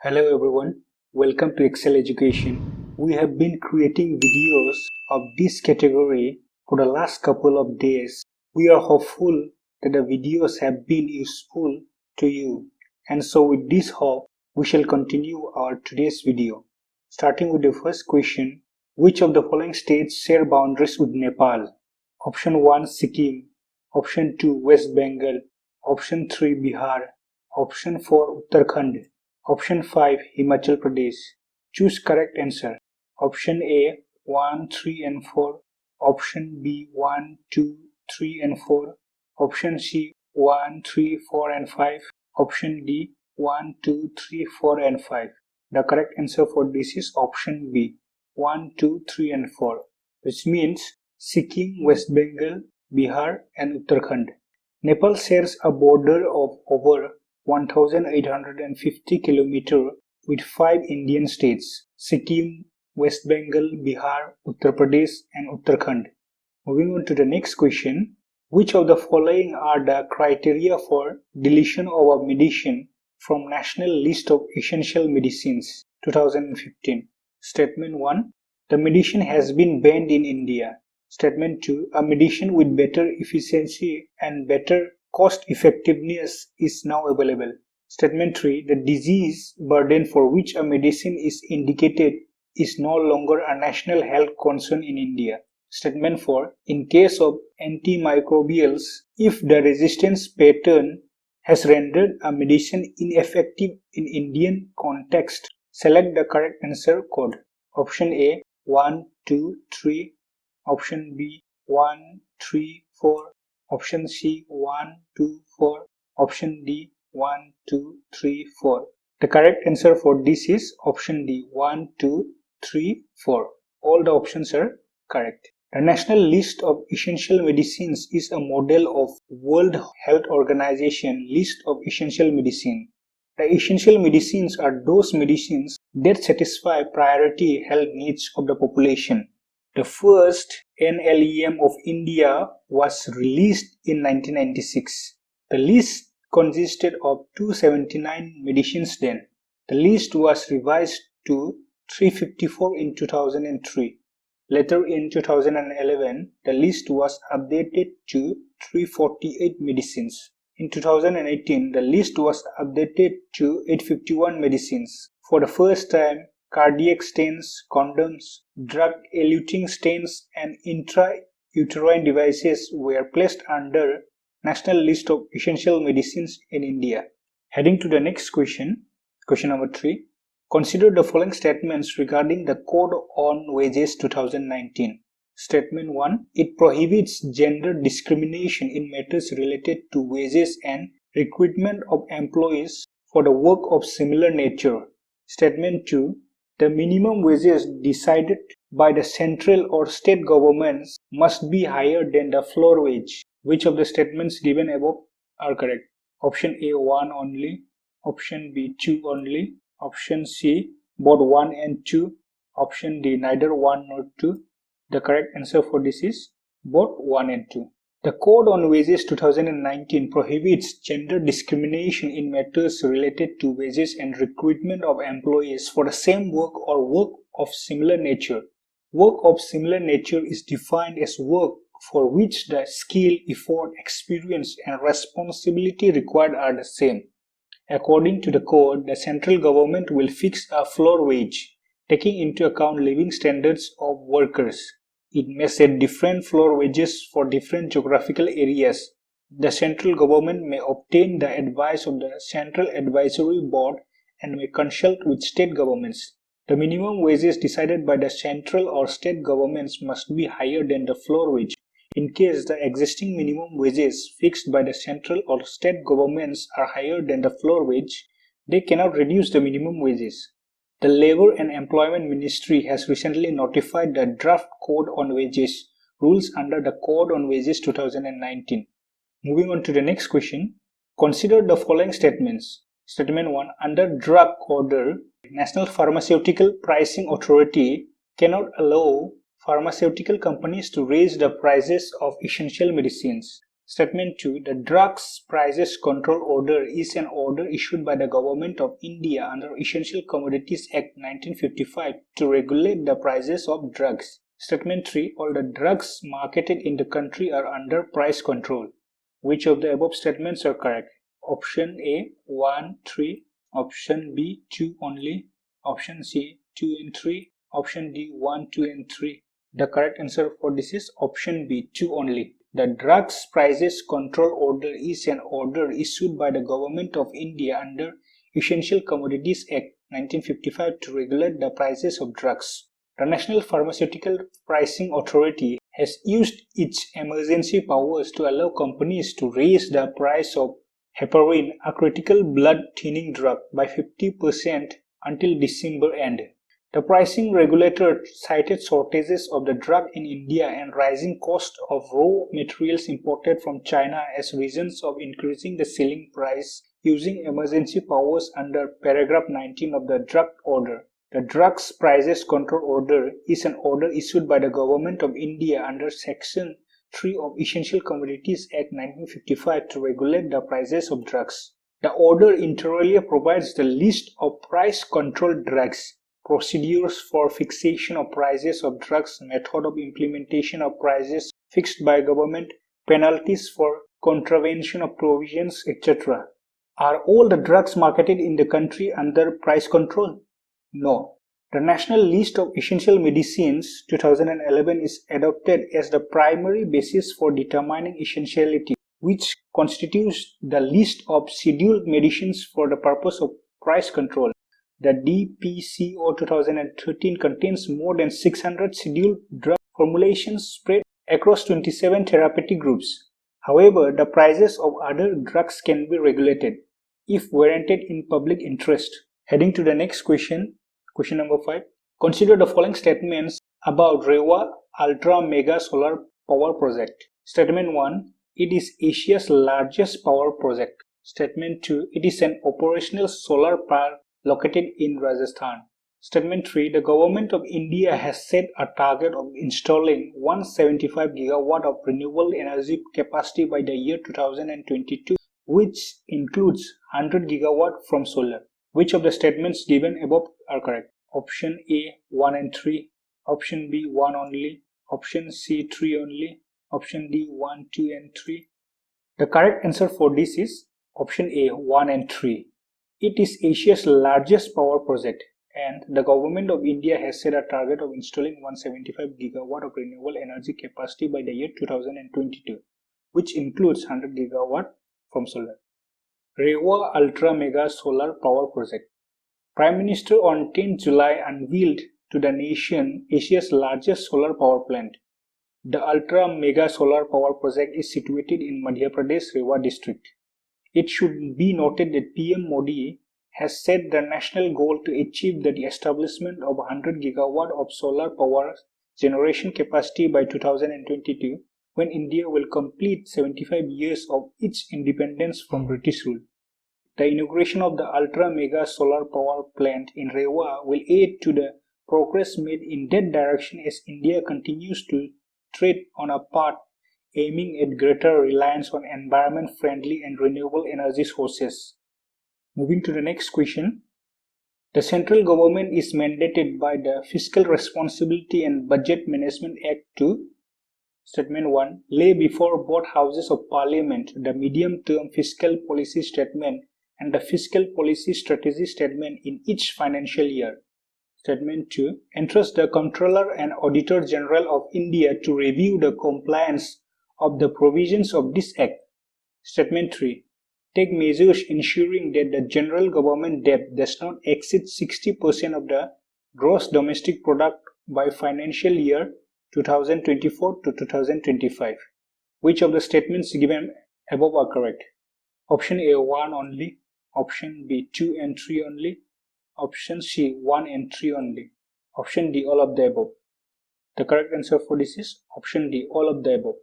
Hello everyone, welcome to Excel Education. We have been creating videos of this category for the last couple of days. We are hopeful that the videos have been useful to you. And so with this hope, we shall continue our today's video. Starting with the first question, which of the following states share boundaries with Nepal? Option 1 Sikkim, Option 2 West Bengal, Option 3 Bihar, Option 4 Uttarakhand. Option 5 Himachal Pradesh. Choose correct answer. Option A 1, 3 and 4. Option B 1, 2, 3 and 4. Option C 1, 3, 4 and 5. Option D 1, 2, 3, 4 and 5. The correct answer for this is option B 1, 2, 3 and 4, which means Sikkim, West Bengal, Bihar and Uttarakhand. Nepal shares a border of over 1,850 km with 5 Indian states: Sikkim, West Bengal, Bihar, Uttar Pradesh and Uttarakhand. Moving on to the next question, which of the following are the criteria for deletion of a medicine from National List of Essential Medicines 2015? Statement 1. The medicine has been banned in India. Statement 2. A medicine with better efficiency and better cost effectiveness is now available. Statement 3. The disease burden for which a medicine is indicated is no longer a national health concern in India. Statement 4. In case of antimicrobials, if the resistance pattern has rendered a medicine ineffective in Indian context, select the correct answer code. Option A 1, 2, 3. Option B 1, 3, 4. Option C 1, 2, 4. Option D 1, 2, 3, 4. The correct answer for this is option D 1, 2, 3, 4. All the options are correct. The National List of Essential Medicines is a model of World Health Organization List of Essential Medicine. The essential medicines are those medicines that satisfy priority health needs of the population. The first NLEM of India was released in 1996. The list consisted of 279 medicines then. The list was revised to 354 in 2003. Later in 2011, the list was updated to 348 medicines. In 2018, the list was updated to 851 medicines. For the first time, cardiac stents, condoms, drug-eluting stents and intrauterine devices were placed under National List of Essential Medicines in India. Heading to the next question, question number 3. Consider the following statements regarding the Code on Wages 2019. Statement 1. It prohibits gender discrimination in matters related to wages and recruitment of employees for the work of similar nature. Statement 2. The minimum wages decided by the central or state governments must be higher than the floor wage. Which of the statements given above are correct? Option A 1 only, option B 2 only, option C both 1 and 2, option D neither 1 nor 2. The correct answer for this is both 1 and 2. The Code on Wages 2019 prohibits gender discrimination in matters related to wages and recruitment of employees for the same work or work of similar nature. Work of similar nature is defined as work for which the skill, effort, experience, and responsibility required are the same. According to the code, the central government will fix a floor wage, taking into account living standards of workers. It may set different floor wages for different geographical areas. The central government may obtain the advice of the Central Advisory Board and may consult with state governments. The minimum wages decided by the central or state governments must be higher than the floor wage. In case the existing minimum wages fixed by the central or state governments are higher than the floor wage, they cannot reduce the minimum wages. The Labour and Employment Ministry has recently notified the draft Code on Wages rules under the Code on Wages 2019. Moving on to the next question, consider the following statements. Statement 1. Under drug order, National Pharmaceutical Pricing Authority cannot allow pharmaceutical companies to raise the prices of essential medicines. Statement 2. The Drugs Prices Control Order is an order issued by the Government of India under Essential Commodities Act 1955 to regulate the prices of drugs. Statement 3. All the drugs marketed in the country are under price control. Which of the above statements are correct? Option A 1, 3. Option B 2 only. Option C 2 and 3. Option D 1, 2 and 3. The correct answer for this is option B 2 only. The Drugs Prices Control Order is an order issued by the Government of India under Essential Commodities Act 1955 to regulate the prices of drugs. The National Pharmaceutical Pricing Authority has used its emergency powers to allow companies to raise the price of heparin, a critical blood thinning drug, by 50% until December end. The pricing regulator cited shortages of the drug in India and rising cost of raw materials imported from China as reasons of increasing the selling price using emergency powers under paragraph 19 of the drug order. The Drugs Prices Control Order is an order issued by the Government of India under Section 3 of Essential Commodities Act 1955 to regulate the prices of drugs. The order inter alia provides the list of price-controlled drugs, procedures for fixation of prices of drugs, method of implementation of prices fixed by government, penalties for contravention of provisions, etc. Are all the drugs marketed in the country under price control? No. The National List of Essential Medicines 2011 is adopted as the primary basis for determining essentiality, which constitutes the list of scheduled medicines for the purpose of price control. The DPCO 2013 contains more than 600 scheduled drug formulations spread across 27 therapeutic groups. However, the prices of other drugs can be regulated if warranted in public interest. Heading to the next question, question number 5. Consider the following statements about Rewa Ultra Mega Solar Power Project. Statement 1. It is Asia's largest power project. Statement 2. It is an operational solar park located in Rajasthan. Statement 3. The Government of India has set a target of installing 175 gigawatt of renewable energy capacity by the year 2022, which includes 100 gigawatt from solar. Which of the statements given above are correct? Option A 1 and 3, option B 1 only, option C 3 only, option D 1, 2 and 3. The correct answer for this is option A 1 and 3. It is Asia's largest power project, and the Government of India has set a target of installing 175 gigawatt of renewable energy capacity by the year 2022, which includes 100 gigawatt from solar. Rewa Ultra Mega Solar Power Project. Prime Minister on 10 July unveiled to the nation Asia's largest solar power plant. The Ultra Mega Solar Power Project is situated in Madhya Pradesh, Rewa district. It should be noted that PM Modi has set the national goal to achieve the establishment of 100 gigawatt of solar power generation capacity by 2022, when India will complete 75 years of its independence from British rule. The inauguration of the Ultra Mega Solar Power Plant in Rewa will aid to the progress made in that direction as India continues to tread on a path aiming at greater reliance on environment-friendly and renewable energy sources. Moving to the next question. The central government is mandated by the Fiscal Responsibility and Budget Management Act to Statement 1. Lay before both houses of parliament the medium-term fiscal policy statement and the fiscal policy strategy statement in each financial year. Statement 2. Entrust the Comptroller and Auditor General of India to review the compliance of the provisions of this Act. Statement 3. Take measures ensuring that the general government debt does not exceed 60% of the gross domestic product by financial year 2024 to 2025. Which of the statements given above are correct? Option A 1 only, option B 2 and 3 only, option C 1 and 3 only, option D all of the above. The correct answer for this is option D all of the above.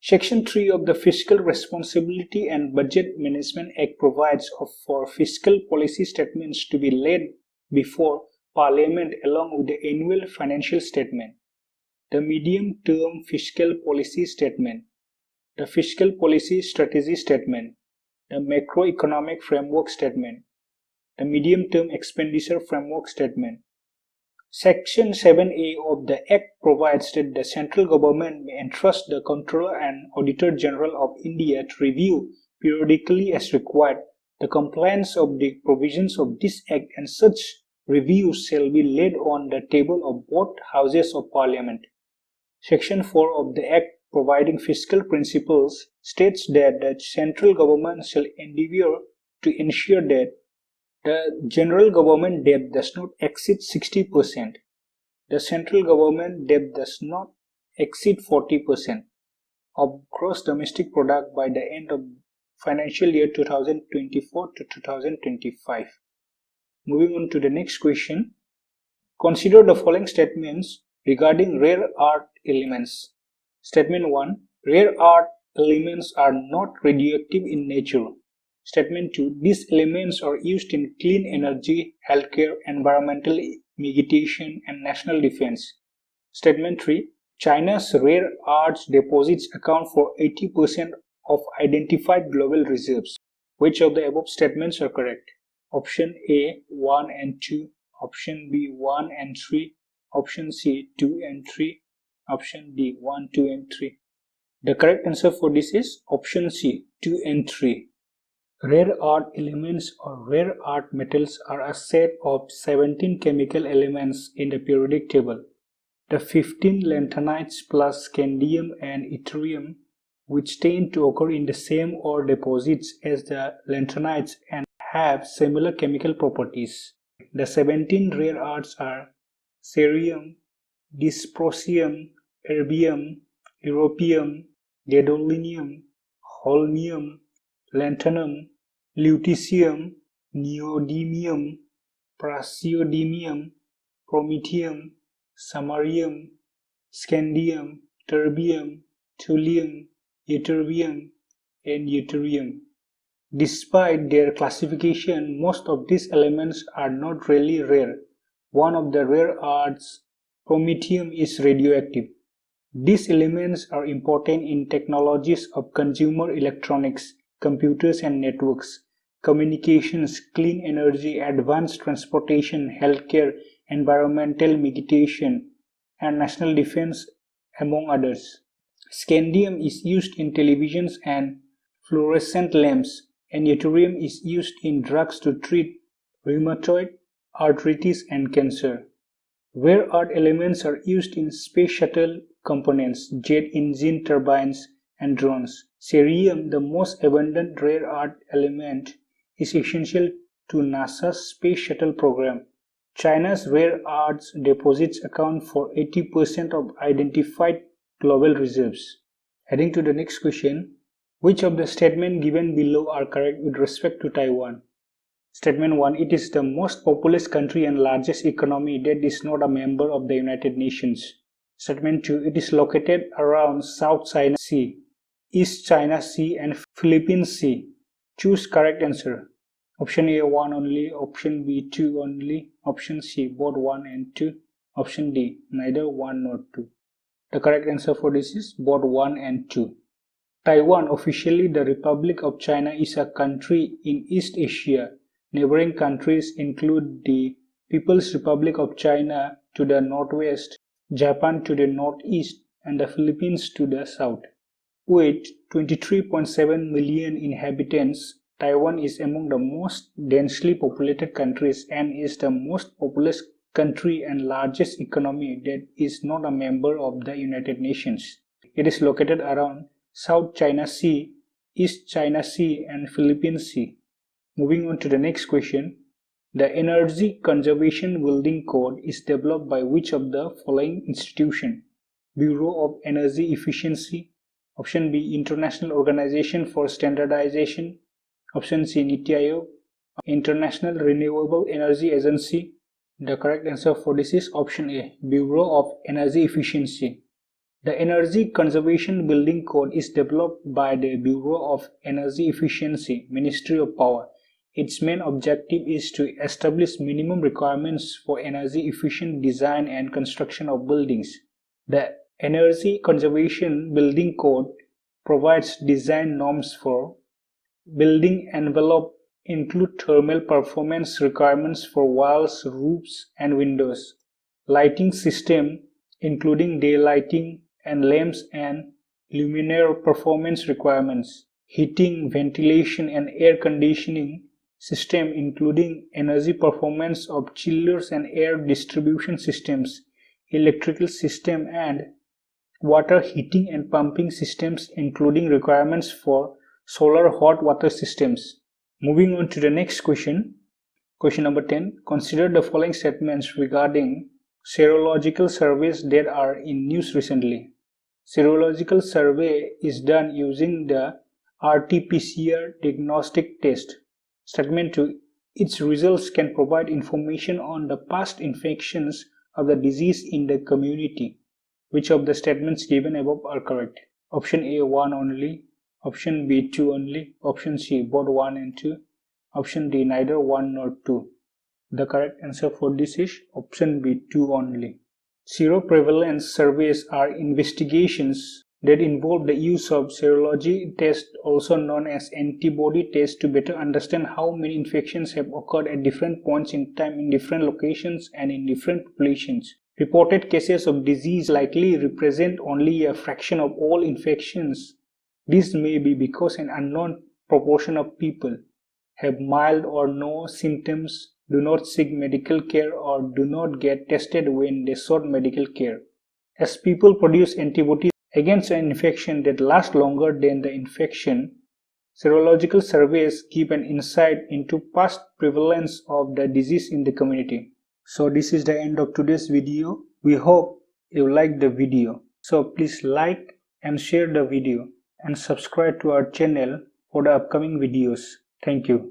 Section 3 of the Fiscal Responsibility and Budget Management Act provides for fiscal policy statements to be laid before Parliament along with the annual financial statement. The medium-term fiscal policy statement. the Fiscal Policy Strategy Statement, the Macroeconomic Framework Statement, the Medium-Term Expenditure Framework Statement. Section 7A of the Act provides that the central government may entrust the Comptroller and Auditor General of India to review periodically as required the compliance of the provisions of this Act, and such reviews shall be laid on the table of both Houses of Parliament. Section 4 of the Act providing fiscal principles states that the central government shall endeavour to ensure that the general government debt does not exceed 60%. The central government debt does not exceed 40% of gross domestic product by the end of financial year 2024 to 2025. Moving on to the next question. Consider the following statements regarding rare earth elements. Statement 1. Rare earth elements are not radioactive in nature. Statement 2. These elements are used in clean energy, healthcare, environmental mitigation, and national defense. Statement 3. China's rare earths deposits account for 80% of identified global reserves. Which of the above statements are correct? Option A, 1 and 2. Option B, 1 and 3. Option C, 2 and 3. Option D, 1, 2 and 3. The correct answer for this is option C, 2 and 3. Rare earth elements or rare earth metals are a set of 17 chemical elements in the periodic table. The 15 lanthanides plus scandium and yttrium, which tend to occur in the same ore deposits as the lanthanides and have similar chemical properties. The 17 rare earths are cerium, dysprosium, erbium, europium, gadolinium, holmium, lanthanum, lutetium, neodymium, praseodymium, promethium, samarium, scandium, terbium, thulium, ytterbium, and yttrium. Despite their classification, most of these elements are not really rare. One of the rare earths, promethium, is radioactive. These elements are important in technologies of consumer electronics, computers and networks, communications, clean energy, advanced transportation, healthcare, environmental mitigation, and national defense, among others. Scandium is used in televisions and fluorescent lamps, and yttrium is used in drugs to treat rheumatoid arthritis and cancer. Rare earth elements are used in space shuttle components, jet engine turbines, and drones. Cerium, the most abundant rare earth element, is essential to NASA's space shuttle program. China's rare earths deposits account for 80% of identified global reserves. Heading to the next question. Which of the statements given below are correct with respect to Taiwan? Statement 1. It is the most populous country and largest economy that is not a member of the United Nations. Statement 2. It is located around South China Sea, East China Sea, and Philippine Sea. Choose correct answer. Option A, 1 only. Option B, 2 only. Option C, both 1 and 2. Option D, neither 1 nor 2. The correct answer for this is both 1 and 2. Taiwan, officially the Republic of China, is a country in East Asia. Neighboring countries include the People's Republic of China to the northwest, Japan to the northeast, and the Philippines to the south. With 23.7 million inhabitants, Taiwan is among the most densely populated countries and is the most populous country and largest economy that is not a member of the United Nations. It is located around South China Sea, East China Sea, and Philippine Sea. Moving on to the next question. The Energy Conservation Building Code is developed by which of the following institution? Bureau of Energy Efficiency. Option B, International Organization for Standardization. Option C, NITI Aayog. International Renewable Energy Agency. The correct answer for this is option A, Bureau of Energy Efficiency. The Energy Conservation Building Code is developed by the Bureau of Energy Efficiency, Ministry of Power. Its main objective is to establish minimum requirements for energy efficient design and construction of buildings. The Energy Conservation Building Code provides design norms for building envelope, include thermal performance requirements for walls, roofs, and windows. Lighting system, including daylighting and lamps and luminaire performance requirements. Heating, ventilation, and air conditioning system, including energy performance of chillers and air distribution systems. Electrical system and water heating and pumping systems, including requirements for solar hot water systems. Moving on to the next question. Question number 10. Consider the following statements regarding serological surveys that are in news recently. Serological survey is done using the RT-PCR diagnostic test. Statement 2. Its results can provide information on the past infections of the disease in the community. Which of the statements given above are correct? Option A, 1 only. Option B, 2 only. Option C, both 1 and 2. Option D, neither 1 nor 2. The correct answer for this is option B, 2 only. Seroprevalence surveys are investigations that involve the use of serology tests, also known as antibody tests, to better understand how many infections have occurred at different points in time in different locations and in different populations. Reported cases of disease likely represent only a fraction of all infections. This may be because an unknown proportion of people have mild or no symptoms, do not seek medical care, or do not get tested when they sought medical care. As people produce antibodies against an infection that lasts longer than the infection, serological surveys give an insight into past prevalence of the disease in the community. So this is the end of today's video. We hope you liked the video. So please like and share the video and subscribe to our channel for the upcoming videos. Thank you.